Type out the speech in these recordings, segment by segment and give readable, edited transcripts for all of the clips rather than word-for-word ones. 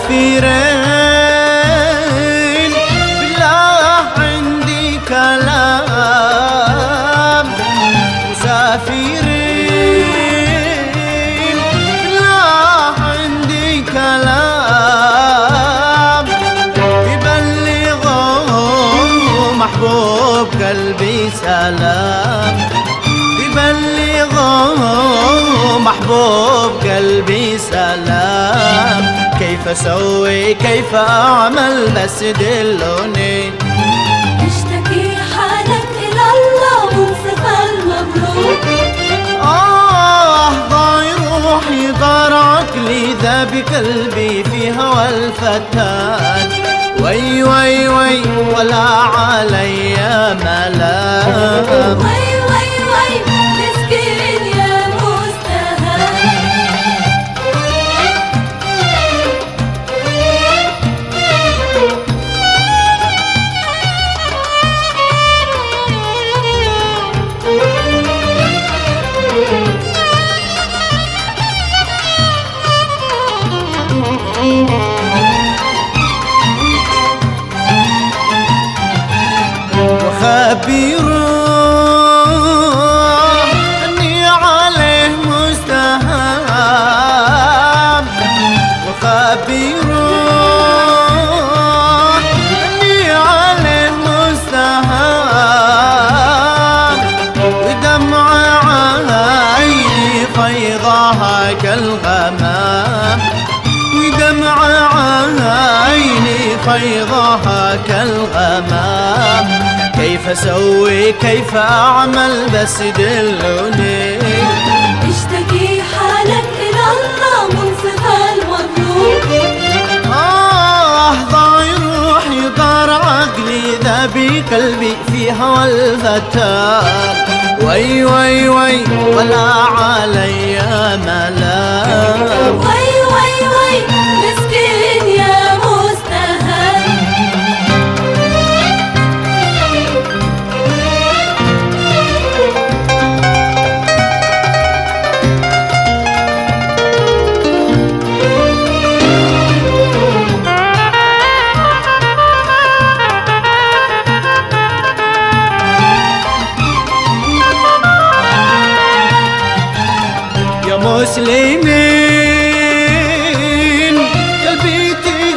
مسافرين بالله عندي كلام، مسافرين بالله عندي كلام، يبلغهم محبوب قلبي سلام، يبلغهم محبوب قلبي سلام. كيف اسوي كيف اعمل بس دلوني، اشتكي حالك الى الله وانصفى المبروك. ضايع روحي ضار عقلي ذاب قلبي في هوى الفتان، وي وي وي ولا علي ملام. وي وي وي مسكين يا مستهان. وخبيره أني عليه مستهام، وخبيره أني عليه مستهام، ودمع عيني فيضها كالغمام، ودمع عيني فيضها كالغمام. كيف اسوي كيف اعمل بس دلوني، اشتكي حالك الى الله وانصفى المبروك. ضايع روحي ضار عقلي ذابي قلبي في هوى الفتان، وي وي وي ولا علي ملام. وي وي وي مسكين يا مستهان. مسلمين قلبي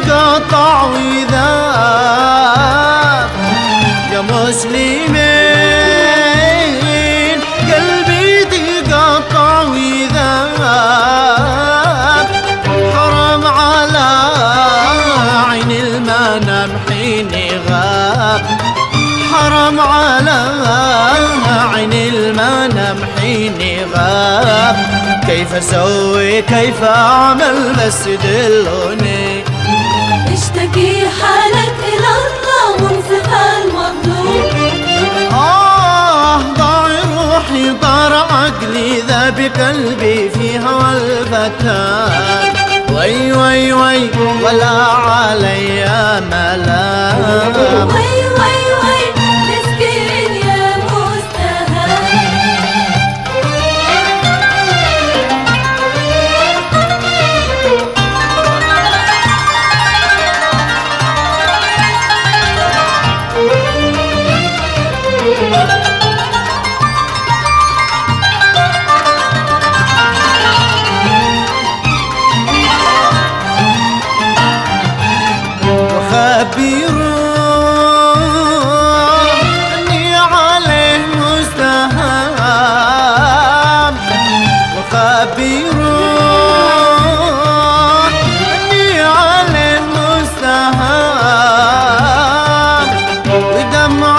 تقطع وذاب، يا مسلمين قلبي تقطع وذاب، حرام على عين المنام حين غاب، حرام على عين المنام حين غاب. كيف اسوي كيف اعمل بس دلوني، اشتكي حالك الى الله وانصفى المبروك. ضايع روحي ضار عقلي ذاب قلبي في هوى الفتان، وي وي وي ولا علي ملام. وي وي وي مسكين يا مستهان. أني عليه مستهام، وخبيره أني عليه مستهام، ودمع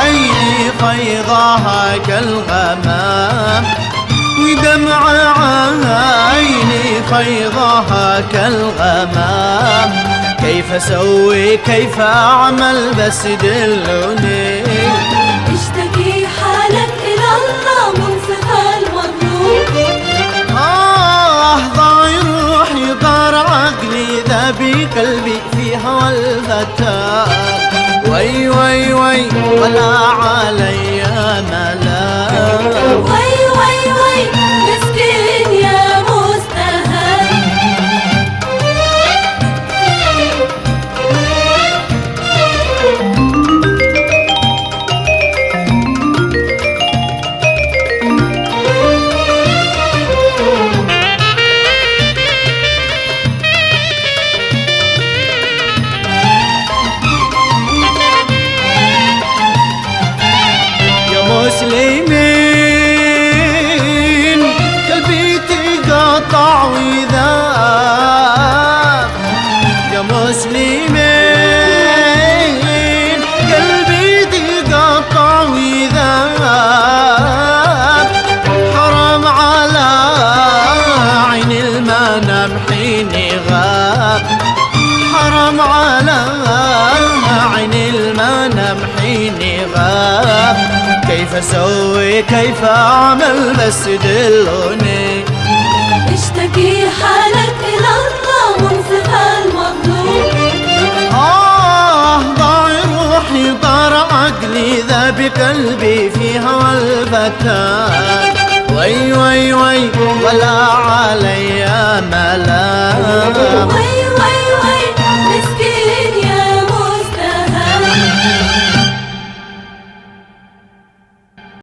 عيني فيضها كالغمام، ودمع عيني فيضها كالغمام. كيف اسوي كيف اعمل بس دلوني، اشتكي حالك الى الله وانصفى المبروك. ضايع روحي ضار عقلي ذابي قلبي في هوى الفتان، وي وي وي ولا علي ملام. وي وي وي مسكين يا مستهان. مسلمين قلبي تقطع وذاب يا مسلمين قلبي تقطع وذاب حرام على عين المنام حين غاب حرام على عين المنام حين غاب كيف اسوي كيف اعمل بس دلوني اشتكي حالك إلى الله وانصف المظلوم ضاع روحي طار عقلي ذاب قلبي في هوى الفتان وي وي وي ولا علي ملام